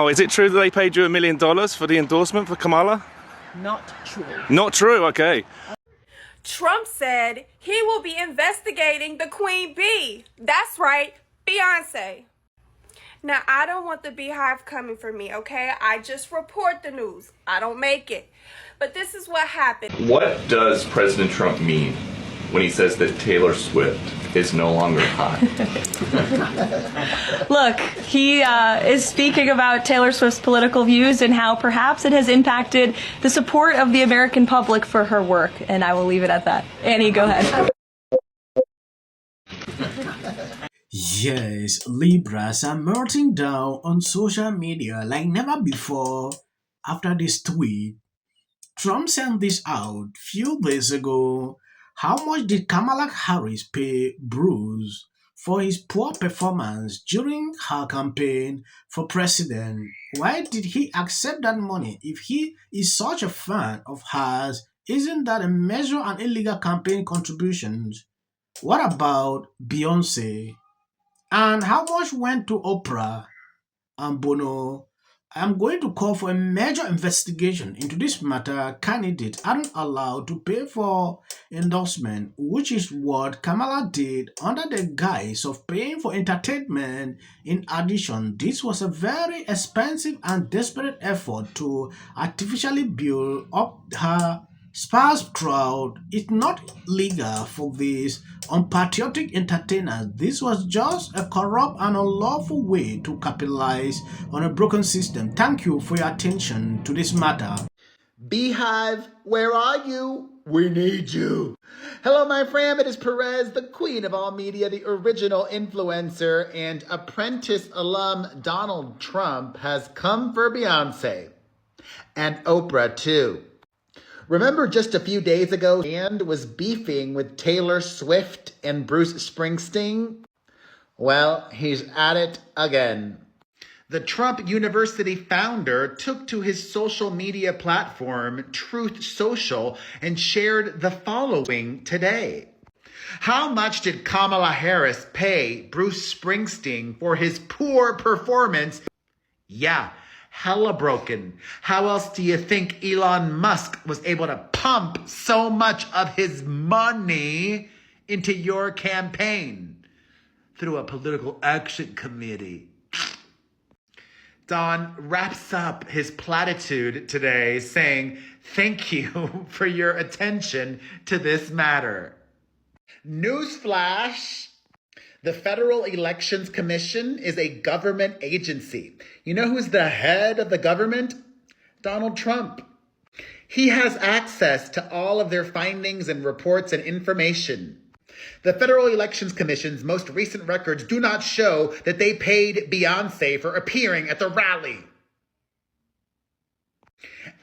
Wow, is it true that they paid you $1 million for the endorsement for Kamala? Not true. Not true, okay. Trump said he will be investigating the Queen Bee. That's right, Beyonce. Now, I don't want the Beehive coming for me, okay? I just report the news. I don't make it. But this is what happened. What does President Trump mean when he says that Taylor Swift is no longer hot? Look, he is speaking about Taylor Swift's political views and how perhaps it has impacted the support of the American public for her work, and I will leave it at that. Annie, go ahead. Yes, Libras are melting down on social media like never before after this tweet. Trump sent this out few days ago. How much did Kamala Harris pay Bruce for his poor performance during her campaign for president? Why did he accept that money if he is such a fan of hers? Isn't that a measure and illegal campaign contributions? What about Beyonce? And how much went to Oprah and Bono? I'm going to call for a major investigation into this matter. Candidates aren't allowed to pay for endorsement, which is what Kamala did under the guise of paying for entertainment. In addition, this was a very expensive and desperate effort to artificially build up her sparse crowd. It's not legal for these unpatriotic entertainers. This was just a corrupt and unlawful way to capitalize on a broken system. Thank you for your attention to this matter. Beehive, where are you? We need you. Hello, my friend. It is Perez, the queen of all media, the original influencer, and apprentice alum Donald Trump has come for Beyonce. And Oprah, too. Remember just a few days ago, and was beefing with Taylor Swift and Bruce Springsteen? Well, he's at it again. The Trump University founder took to his social media platform, Truth Social, and shared the following today. How much did Kamala Harris pay Bruce Springsteen for his poor performance? Yeah, hella broken. How else do you think Elon Musk was able to pump so much of his money into your campaign? Through a political action committee. Don wraps up his platitude today saying, thank you for your attention to this matter. Newsflash. The Federal Elections Commission is a government agency. You know who's the head of the government? Donald Trump. He has access to all of their findings and reports and information. The Federal Elections Commission's most recent records do not show that they paid Beyonce for appearing at the rally.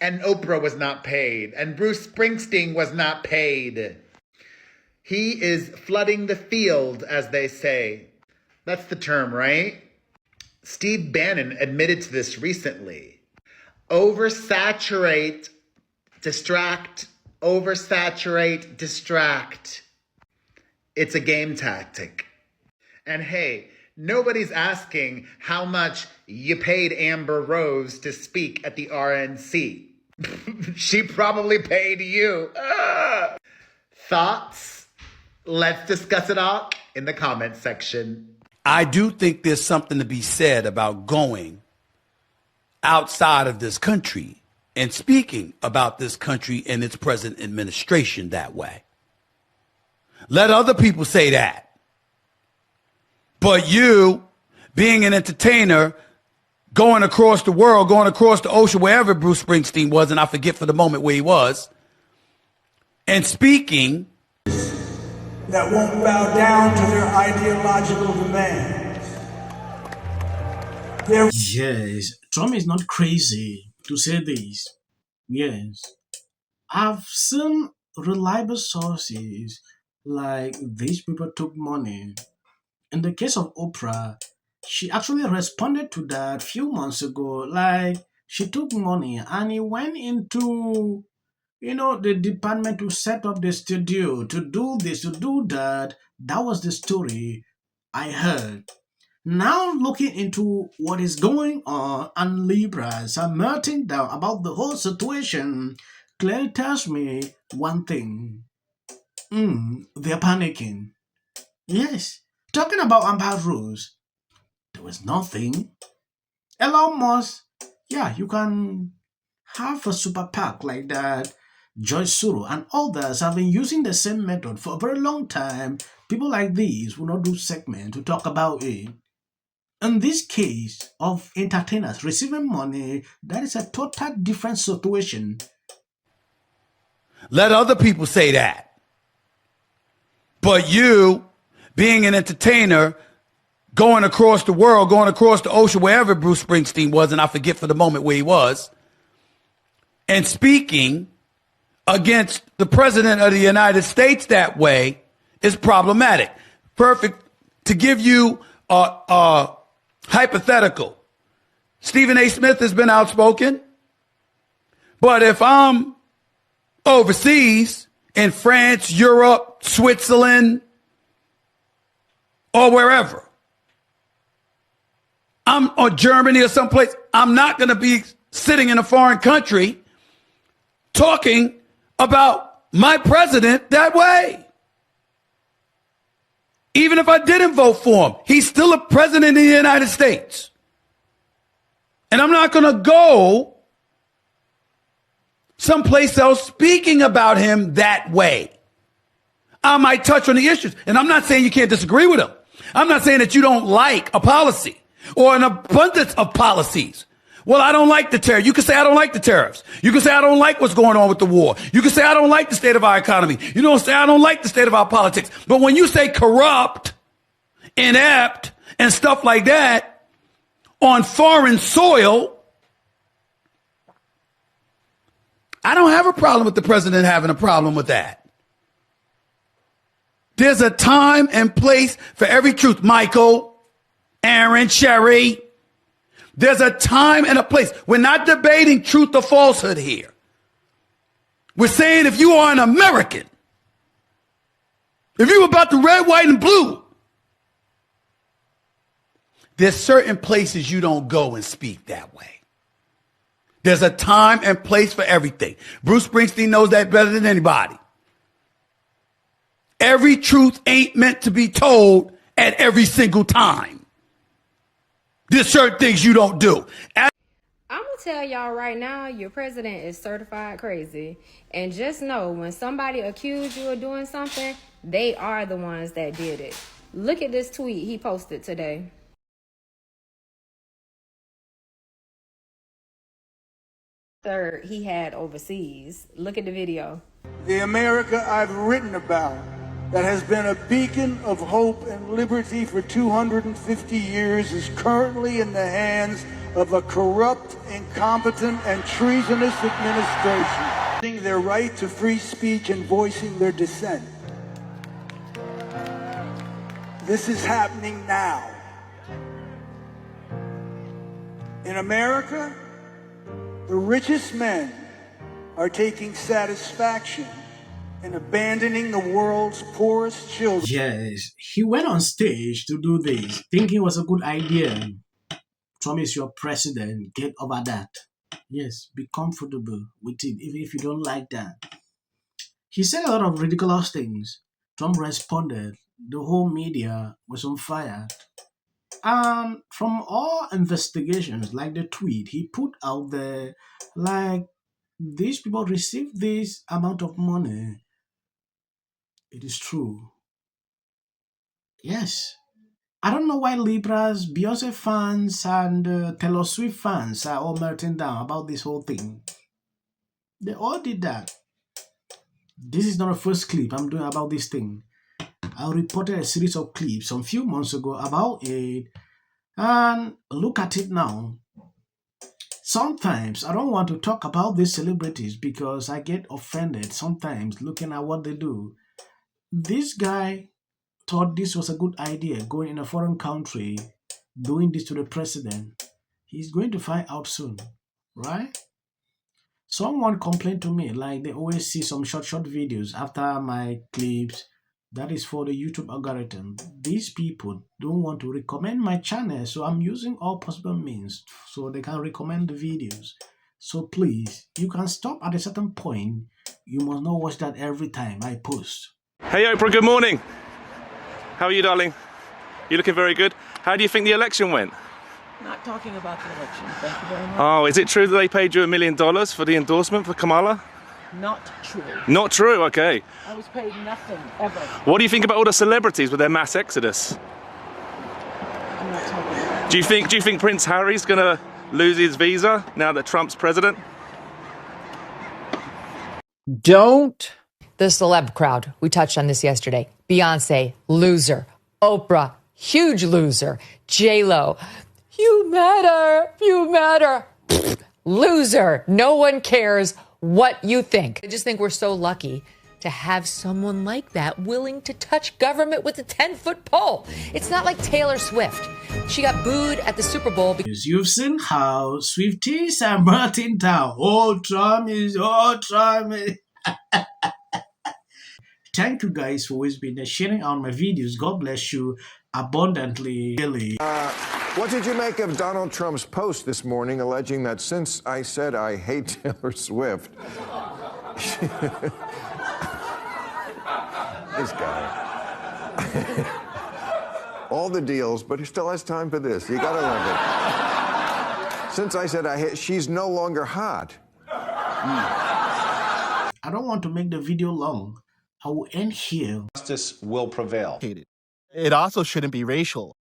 And Oprah was not paid. And Bruce Springsteen was not paid. He is flooding the field, as they say. That's the term, right? Steve Bannon admitted to this recently. Oversaturate, distract, oversaturate, distract. It's a game tactic. And hey, nobody's asking how much you paid Amber Rose to speak at the RNC. She probably paid you. Thoughts? Let's discuss it all in the comment section. I do think there's something to be said about going outside of this country and speaking about this country and its present administration that way. Let other people say that. But you, being an entertainer, going across the world, going across the ocean, wherever Bruce Springsteen was, and I forget for the moment where he was, and speaking that won't bow down to their ideological demands. Yes, Trump is not crazy to say this. Yes. I've seen reliable sources like these people took money. In the case of Oprah, she actually responded to that few months ago. Like, she took money and he went into the department to set up the studio, to do this, to do that. That was the story I heard. Now looking into what is going on, and Libras are melting down about the whole situation, clearly tells me one thing. They're panicking. Yes. Talking about Amber Rose, there was nothing. Elon Musk, yeah, you can have a super PAC like that. Joyce Suro and others have been using the same method for a very long time. People like these will not do segment to talk about it. In this case of entertainers receiving money, that is a total different situation. Let other people say that. But you, being an entertainer, going across the world, going across the ocean, wherever Bruce Springsteen was, and I forget for the moment where he was, and speaking against the president of the United States that way is problematic. Perfect. To give you a hypothetical, Stephen A. Smith has been outspoken, but if I'm overseas in France, Europe, Switzerland, or wherever, or Germany or someplace, I'm not going to be sitting in a foreign country talking about my president that way. Even if I didn't vote for him, he's still a president of the United States. And I'm not going to go someplace else speaking about him that way. I might touch on the issues. And I'm not saying you can't disagree with him. I'm not saying that you don't like a policy or an abundance of policies. Well, I don't like the tariff. You can say I don't like the tariffs. You can say I don't like what's going on with the war. You can say I don't like the state of our economy. You don't say I don't like the state of our politics. But when you say corrupt, inept, and stuff like that on foreign soil, I don't have a problem with the president having a problem with that. There's a time and place for every truth. Michael, Aaron, Sherry. There's a time and a place. We're not debating truth or falsehood here. We're saying if you are an American, if you're about the red, white, and blue, there's certain places you don't go and speak that way. There's a time and place for everything. Bruce Springsteen knows that better than anybody. Every truth ain't meant to be told at every single time. There's certain things you don't do. I'm going to tell y'all right now, your president is certified crazy. And just know, when somebody accuses you of doing something, they are the ones that did it. Look at this tweet he posted today. Third, he had overseas. Look at the video. The America I've written about, that has been a beacon of hope and liberty for 250 years, is currently in the hands of a corrupt, incompetent, and treasonous administration, their right to free speech and voicing their dissent. This is happening now. In America, the richest men are taking satisfaction in abandoning the world's poorest children. Yes, he went on stage to do this, thinking it was a good idea. Trump is your president, get over that. Yes, be comfortable with it, even if you don't like that. He said a lot of ridiculous things. Trump responded. The whole media was on fire. And from all investigations, like the tweet he put out there, like these people received this amount of money. It is true. Yes. I don't know why Libras, Beyonce fans, and Taylor Swift fans are all melting down about this whole thing. They all did that. This is not a first clip I'm doing about this thing. I reported a series of clips some few months ago about it. And look at it now. Sometimes I don't want to talk about these celebrities because I get offended sometimes looking at what they do. This guy thought this was a good idea, going in a foreign country, doing this to the president. He's going to find out soon, right? Someone complained to me, like they always see some short videos after my clips That is for the YouTube algorithm. These people don't want to recommend my channel, so I'm using all possible means so they can recommend the videos. So please, you can stop at a certain point. You must not watch that every time I post. Hey Oprah, good morning. How are you, darling? You looking very good. How do you think the election went? Not talking about the election. Thank you very much. Oh, is it true that they paid you $1 million for the endorsement for Kamala? Not true. Not true, okay. I was paid nothing, ever. What do you think about all the celebrities with their mass exodus? I'm not talking about Do you think Prince Harry's gonna lose his visa now that Trump's president? Don't. The celeb crowd. We touched on this yesterday. Beyonce, loser. Oprah, huge loser. J-Lo, you matter. You matter. Loser. No one cares what you think. I just think we're so lucky to have someone like that willing to touch government with a 10-foot pole. It's not like Taylor Swift. She got booed at the Super Bowl because You've seen how Swifties are melting down. Oh, Trump is. Thank you guys for always been sharing out my videos. God bless you abundantly. Really. What did you make of Donald Trump's post this morning alleging that since I said I hate Taylor Swift, this guy, all the deals, but he still has time for this. You gotta love it. Since I said I hate, she's no longer hot. I don't want to make the video long. I will end here. Justice will prevail. It also shouldn't be racial.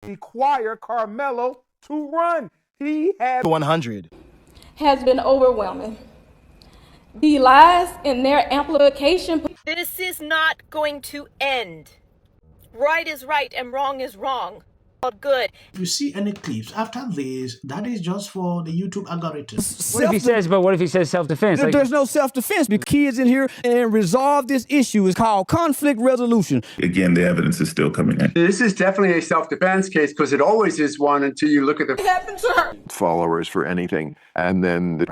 Require Carmelo to run. He had 100. Has been overwhelming. The lies in their amplification. This is not going to end. Right is right and wrong is wrong. All good. If you see any clips after this, that is just for the YouTube algorithm. What if he says self-defense? There's no self-defense. The kids in here and resolve this issue is called conflict resolution. Again, the evidence is still coming in. This is definitely a self-defense case because it always is one until you look at the Followers for anything, and then the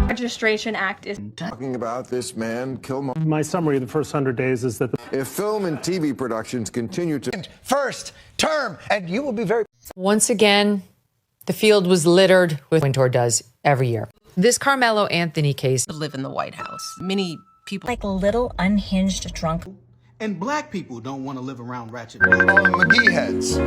Registration Act is talking about this man, Killmonger. My summary of the first 100 days is that if film and TV productions continue to First term, and you will be very... once again, the field was littered with Wintour does every year. This Carmelo Anthony case. live in the White House. Many people Like a little unhinged drunk. And black people don't want to live around ratchet. McGee heads.